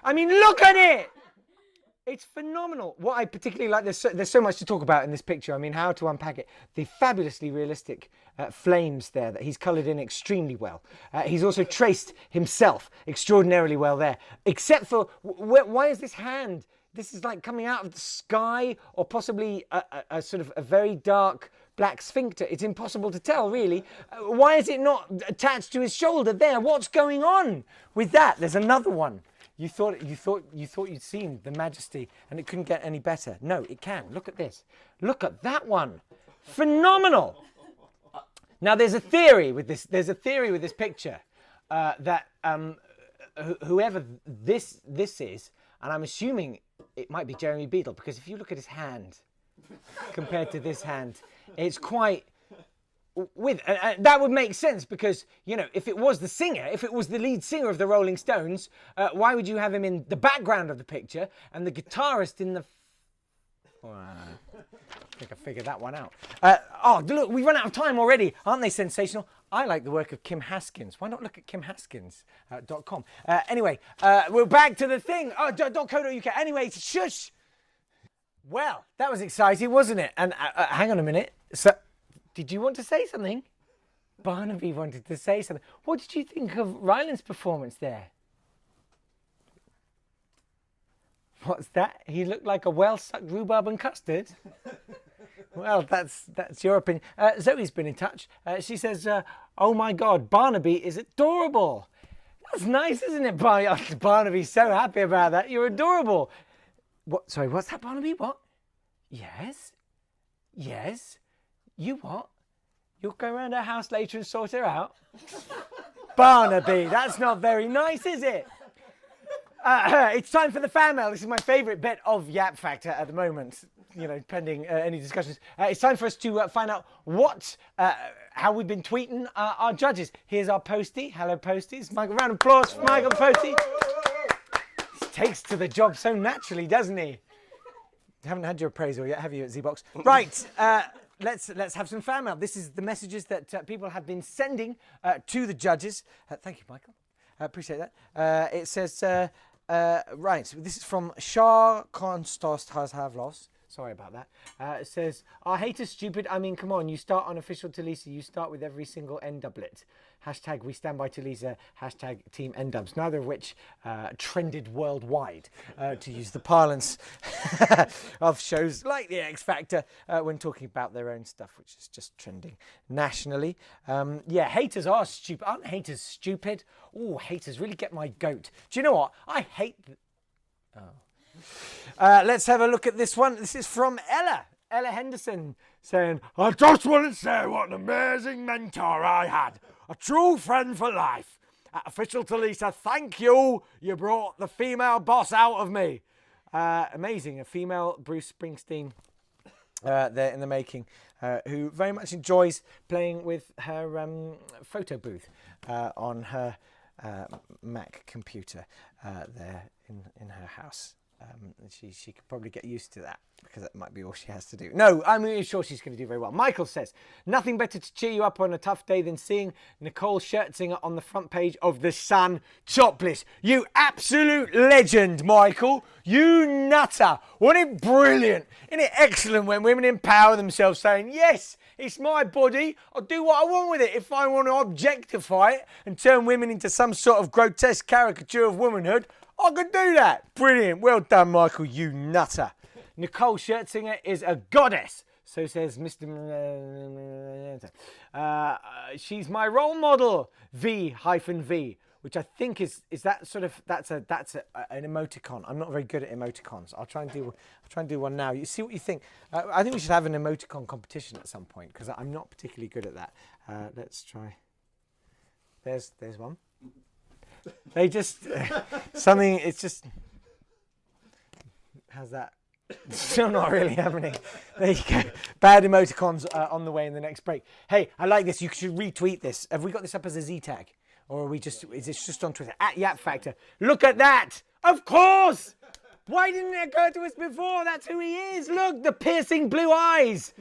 I mean, look at it. It's phenomenal. What I particularly like, there's so much to talk about in this picture. I mean, how to unpack it. The fabulously realistic flames there that he's coloured in extremely well. He's also traced himself extraordinarily well there. Except for, why is this hand? This is like coming out of the sky, or possibly a sort of a very dark black sphincter. It's impossible to tell, really. Why is it not attached to his shoulder there? What's going on with that? There's another one. You thought you'd seen the majesty, and it couldn't get any better. No, it can. Look at this. Look at that one. Phenomenal. Now, there's a theory with this. There's a theory with this picture that whoever this is, and I'm assuming it might be Jeremy Beadle, because if you look at his hand compared to this hand, it's quite. That would make sense, because, you know, if it was the singer, if it was the lead singer of the Rolling Stones, why would you have him in the background of the picture and the guitarist in the... I think I figured that one out. Oh, look, we've run out of time already. Aren't they sensational? I like the work of Kim Haskins. Why not look at kimhaskins.com? Anyway, we're back to the thing. Oh, .co.uk. Anyway, shush. Well, that was exciting, wasn't it? And hang on a minute. So... Did you want to say something? Barnaby wanted to say something. What did you think of Ryland's performance there? What's that? He looked like a well-sucked rhubarb and custard. Well, that's your opinion. Zoe's been in touch. She says, oh my God, Barnaby is adorable. That's nice, isn't it, Barnaby? Oh, Barnaby's so happy about that. You're adorable. What? Sorry, what's that, Barnaby? What? Yes? Yes? You what? You'll go around her house later and sort her out? Barnaby, that's not very nice, is it? It's time for the fan mail. This is my favourite bit of YappFactor at the moment, you know, pending any discussions. It's time for us to find out how we've been tweeting our judges. Here's our postie. Hello, posties. Michael, round of applause for Michael Postie. He takes to the job so naturally, doesn't he? You haven't had your appraisal yet, have you, at Z-Box? Right. Let's have some fan mail. This is the messages that people have been sending to the judges. Thank you, Michael. I appreciate that. It says, right, this is from Shah Konstost Havlos. Sorry about that. It says, are haters stupid? I mean, come on, you start on official Talisa, you start with every single N-doublet. Hashtag we stand by Talisa, hashtag team N-dubs, neither of which trended worldwide, to use the parlance of shows like the X Factor when talking about their own stuff, which is just trending nationally. Yeah, haters are stupid. Aren't haters stupid? Oh, haters really get my goat. Do you know what? I hate... let's have a look at this one. This is from Ella Henderson, saying, I just want to say what an amazing mentor I had. A true friend for life. At Official Talisa, thank you. You brought the female boss out of me. Amazing. A female Bruce Springsteen there in the making, who very much enjoys playing with her photo booth on her Mac computer there in her house. She could probably get used to that, because that might be all she has to do. No, I'm really sure she's going to do very well. Michael says, nothing better to cheer you up on a tough day than seeing Nicole Scherzinger on the front page of The Sun topless. You absolute legend, Michael. You nutter. Wasn't it brilliant? Isn't it excellent when women empower themselves, saying, yes, it's my body. I'll do what I want with it. If I want to objectify it and turn women into some sort of grotesque caricature of womanhood, I could do that. Brilliant. Well done, Michael, you nutter. Nicole Scherzinger is a goddess. So says Mr. She's my role model. V-V, which I think is that sort of, that's an emoticon. I'm not very good at emoticons. I'll try and do one now. You see what you think. I think we should have an emoticon competition at some point, because I'm not particularly good at that. Let's try. There's one. They just something. It's just how's that? Still not really happening. There you go. Bad emoticons on the way in the next break. Hey, I like this. You should retweet this. Have we got this up as a Z tag, or are we just? Is this just on Twitter at YappFactor? Look at that! Of course. Why didn't it occur to us before? That's who he is. Look, the piercing blue eyes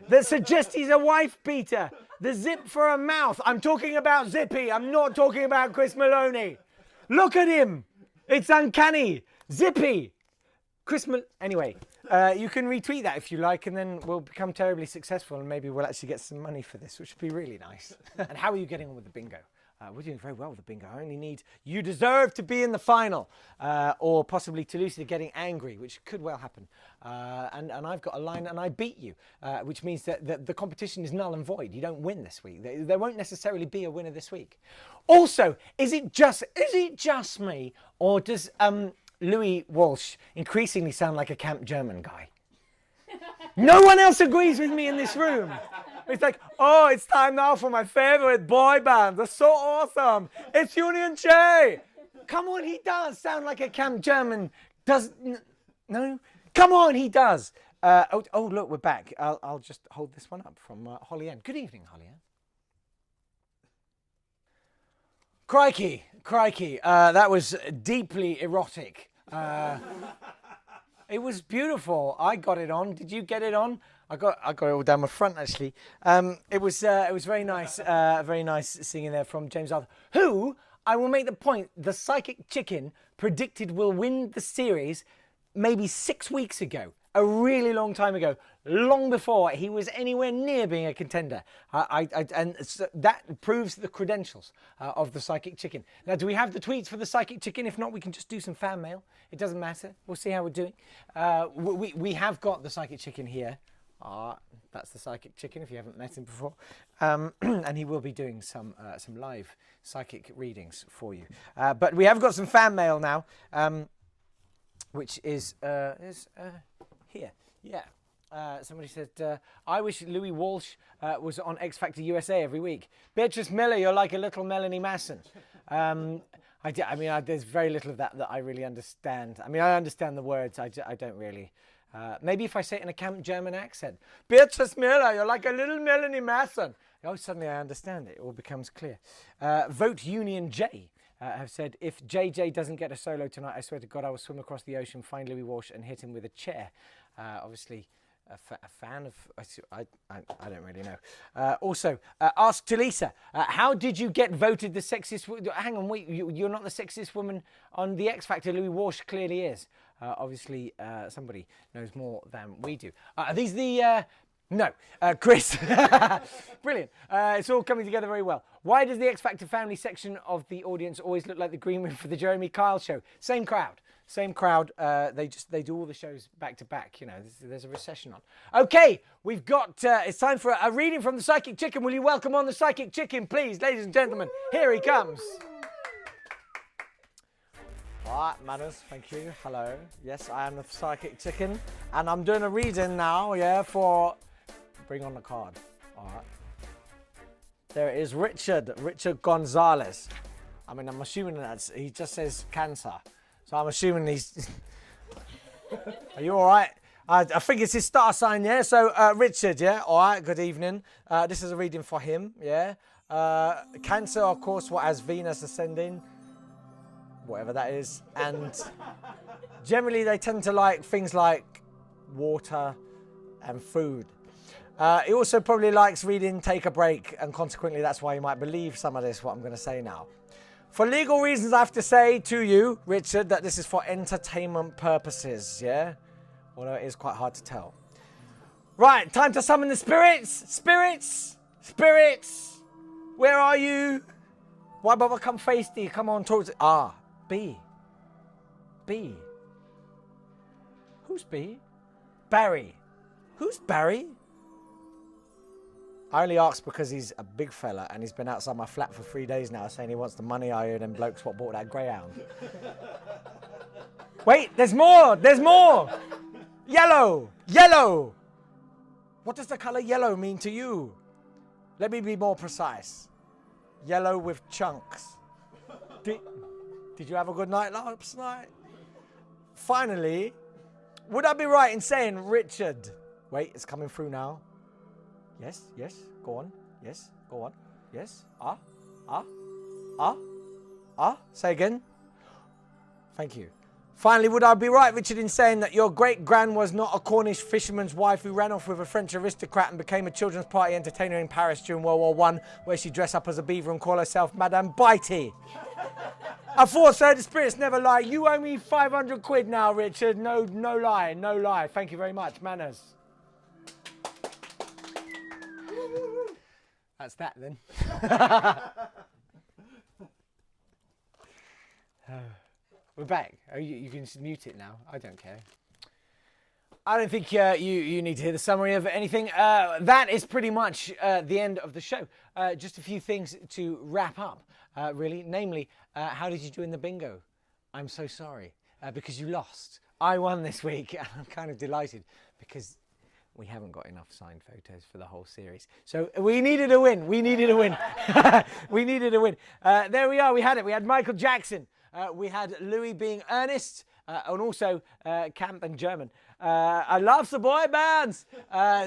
that suggest he's a wife beater. The zip for a mouth. I'm talking about Zippy. I'm not talking about Chris Maloney. Look at him. It's uncanny. Zippy. Christmas. Anyway, you can retweet that if you like, and then we'll become terribly successful, and maybe we'll actually get some money for this, which would be really nice. And how are you getting on with the bingo? We're doing very well with the bingo. I only need you deserve to be in the final, or possibly Toulouse getting angry, which could well happen. And I've got a line and I beat you, which means that the competition is null and void. You don't win this week. There won't necessarily be a winner this week. Also, is it just me, or does Louis Walsh increasingly sound like a Camp German guy? No one else agrees with me in this room. It's like, oh, it's time now for my favorite boy band. They're so awesome. It's Union J. Come on, he does sound like a Camp German. No? Come on, he does. Oh, look, we're back. I'll just hold this one up from Holly Ann. Good evening, Holly Ann. Crikey. That was deeply erotic. It was beautiful. I got it on. Did you get it on? I got it all down my front, actually. It was very nice singing there from James Arthur, who, I will make the point, the Psychic Chicken predicted will win the series maybe 6 weeks ago. A really long time ago, long before he was anywhere near being a contender. And so that proves the credentials of the Psychic Chicken. Now, do we have the tweets for the Psychic Chicken? If not, we can just do some fan mail. It doesn't matter. We'll see how we're doing. We have got the Psychic Chicken here. That's the Psychic Chicken if you haven't met him before. And he will be doing some live psychic readings for you. But we have got some fan mail now, which is here. Yeah. Somebody said, I wish Louis Walsh was on X Factor USA every week. Beatrice Miller, you're like a little Melanie Masson. There's very little of that I really understand. I mean, I understand the words. I don't really. Maybe if I say it in a Camp German accent. Beatrice Miller, you're like a little Melanie Masson. Oh, suddenly I understand it. It all becomes clear. Vote Union J. Have said, if JJ doesn't get a solo tonight, I swear to God, I will swim across the ocean, find Louis Walsh and hit him with a chair. Obviously, a fan of... I don't really know. Also, ask Talisa, how did you get voted the sexiest... Hang on, wait, you're not the sexiest woman on the X Factor. Louis Walsh clearly is. Obviously, somebody knows more than we do. Are these the... No, Chris. Brilliant. It's all coming together very well. Why does the X Factor family section of the audience always look like the green room for the Jeremy Kyle show? Same crowd. They do all the shows back to back. You know, there's a recession on. Okay, we've got. It's time for a reading from the Psychic Chicken. Will you welcome on the Psychic Chicken, please, ladies and gentlemen? Here he comes. All right, manners, thank you. Hello. Yes, I am the Psychic Chicken, and I'm doing a reading now. Yeah, for. Bring on the card. All right. There it is, Richard Gonzalez. I mean, I'm assuming he just says cancer. So I'm assuming he's... Are you all right? I think it's his star sign, yeah? So, Richard, yeah? All right, good evening. This is a reading for him, yeah? Cancer, of course, what has Venus ascending, whatever that is. And generally, they tend to like things like water and food. He also probably likes reading Take a Break, and consequently that's why you might believe some of this, what I'm going to say now. For legal reasons, I have to say to you, Richard, that this is for entertainment purposes, yeah? Although it is quite hard to tell. Right, time to summon the spirits. Spirits, where are you? Why bother come face thee? Come on, talk to... B. Who's B? Barry. Who's Barry? I only asked because he's a big fella and he's been outside my flat for 3 days now saying he wants the money I owe them blokes what bought that greyhound. Wait, there's more! Yellow! What does the colour yellow mean to you? Let me be more precise. Yellow with chunks. Did you have a good night last night? Finally, would I be right in saying Richard? Wait, it's coming through now. Yes, go on. Yes, go on. Yes, say again. Thank you. Finally, would I be right, Richard, in saying that your great-gran was not a Cornish fisherman's wife who ran off with a French aristocrat and became a children's party entertainer in Paris during World War I, where she dressed up as a beaver and called herself Madame Bitey? I thought so. The spirits never lie. You owe me 500 quid now, Richard. No lie, no lie. Thank you very much. Manners. That's that then. We're back. Oh, you can just mute it now. I don't care. I don't think you need to hear the summary of anything. That is pretty much the end of the show. Just a few things to wrap up, really. Namely, how did you do in the bingo? I'm so sorry, because you lost. I won this week, and I'm kind of delighted because we haven't got enough signed photos for the whole series. So we needed a win. We needed a win. We needed a win. There we are. We had it. We had Michael Jackson. We had Louis being earnest, and also camp and German. I love the boy bands.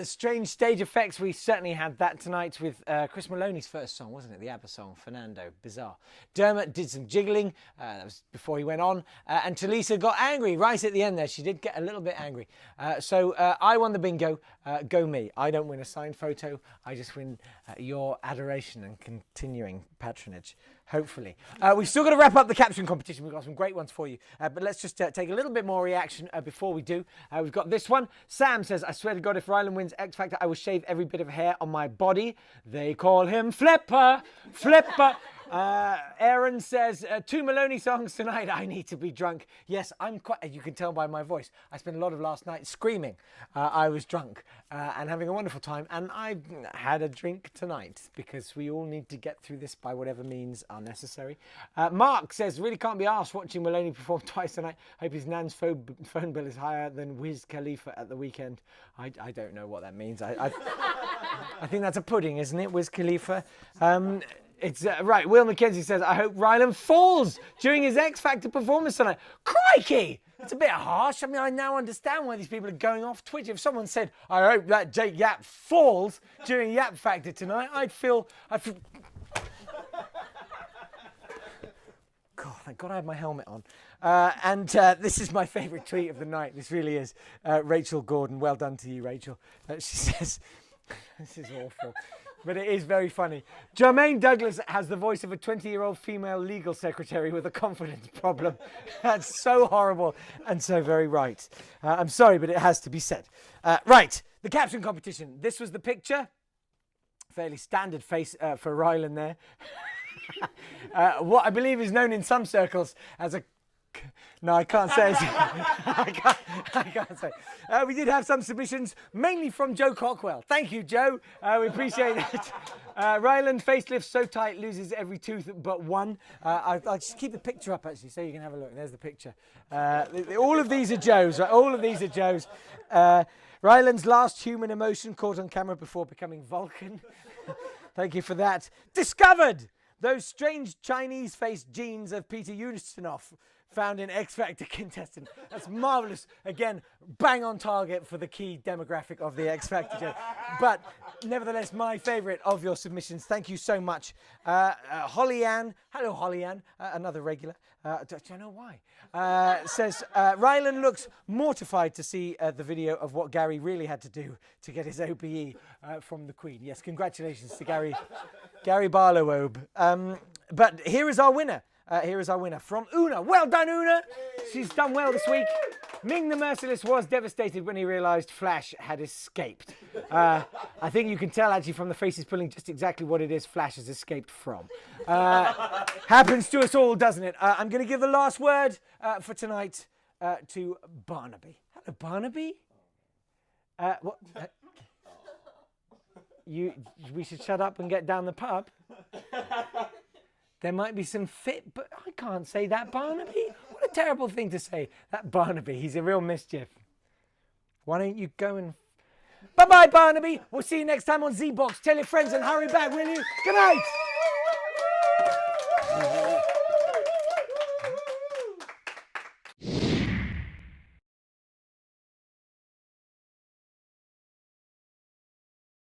Strange stage effects. We certainly had that tonight with Chris Maloney's first song, wasn't it? The ABBA song, Fernando. Bizarre. Dermot did some jiggling. That was before he went on. And Talisa got angry right at the end there. She did get a little bit angry. So I won the bingo. Go me. I don't win a signed photo. I just win your adoration and continuing patronage. Hopefully. We've still got to wrap up the caption competition. We've got some great ones for you. But let's just take a little bit more reaction before we do. We've got this one. Sam says, I swear to God, if Rylan wins X Factor, I will shave every bit of hair on my body. They call him Flipper. Flipper. Aaron says, 2 Maloney songs tonight. I need to be drunk. Yes, I'm quite, you can tell by my voice. I spent a lot of last night screaming. I was drunk and having a wonderful time. And I had a drink tonight because we all need to get through this by whatever means are necessary. Mark says, really can't be arsed watching Maloney perform twice tonight. Hope his nan's phone bill is higher than Wiz Khalifa at the weekend. I don't know what that means. I think that's a pudding, isn't it? Wiz Khalifa. It's right. Will McKenzie says, I hope Rylan falls during his X Factor performance tonight. Crikey! It's a bit harsh. I mean, I now understand why these people are going off Twitter. If someone said, I hope that Jake Yapp falls during YappFactor tonight, I'd feel... God, thank God I have my helmet on. This is my favourite tweet of the night. This really is. Rachel Gordon. Well done to you, Rachel. She says, this is awful. But it is very funny. Jermaine Douglas has the voice of a 20-year-old female legal secretary with a confidence problem. That's so horrible and so very right. I'm sorry, but it has to be said. Right, the caption competition. This was the picture. Fairly standard face for Rylan there. What I believe is known in some circles as a... No, I can't say it. I can't say. We did have some submissions, mainly from Joe Cockwell. Thank you, Joe. We appreciate it. Rylan facelift so tight, loses every tooth but one. I'll just keep the picture up, actually, so you can have a look. There's the picture. All of these are Joe's. Right? All of these are Joe's. Rylan's last human emotion caught on camera before becoming Vulcan. Thank you for that. Discovered! Those strange Chinese-faced genes of Peter Ustinov found in X Factor contestant. That's marvellous. Again, bang on target for the key demographic of the X Factor joke. But nevertheless, my favourite of your submissions. Thank you so much. Holly Ann. Hello, Holly Ann. Another regular. Do you know why? Says, Rylan looks mortified to see the video of what Gary really had to do to get his OBE from the Queen. Yes, congratulations to Gary Barlow. But here is our winner. Here is our winner from Una. Well done, Una. She's done well this week. Ming the Merciless was devastated when he realised Flash had escaped. I think you can tell actually from the face he's pulling just exactly what it is Flash has escaped from. Happens to us all, doesn't it? I'm going to give the last word for tonight to Barnaby. Hello, Barnaby. What? We should shut up and get down the pub. There might be some fit, but I can't say that, Barnaby. What a terrible thing to say. That Barnaby, he's a real mischief. Why don't you go and... Bye-bye, Barnaby. We'll see you next time on Z-Box. Tell your friends and hurry back, will you? Good night.